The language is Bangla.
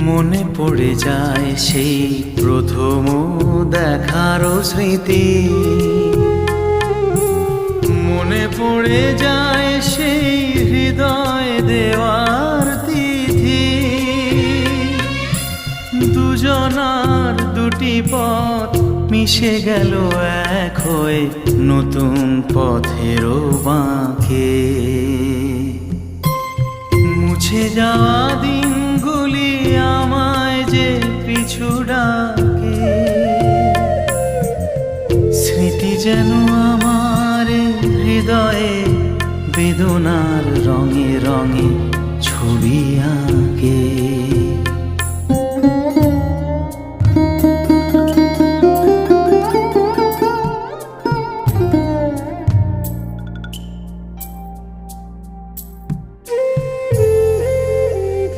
মনে পড়ে যায় সেই প্রথম দেখার স্মৃতি, মনে পড়ে যায় সেই হৃদয় দেওয়ার তিথি। দুজনার দুটি পথ মিশে গেল এক হয়ে নতুন পথেরও বাঁকে। মুছে যাওয়া দিনগুলি আমায় যে পিছু ডাকে, স্মৃতি যেন আমার হৃদয়ে বেদনার রঙে রঙে ছবি আঁকে।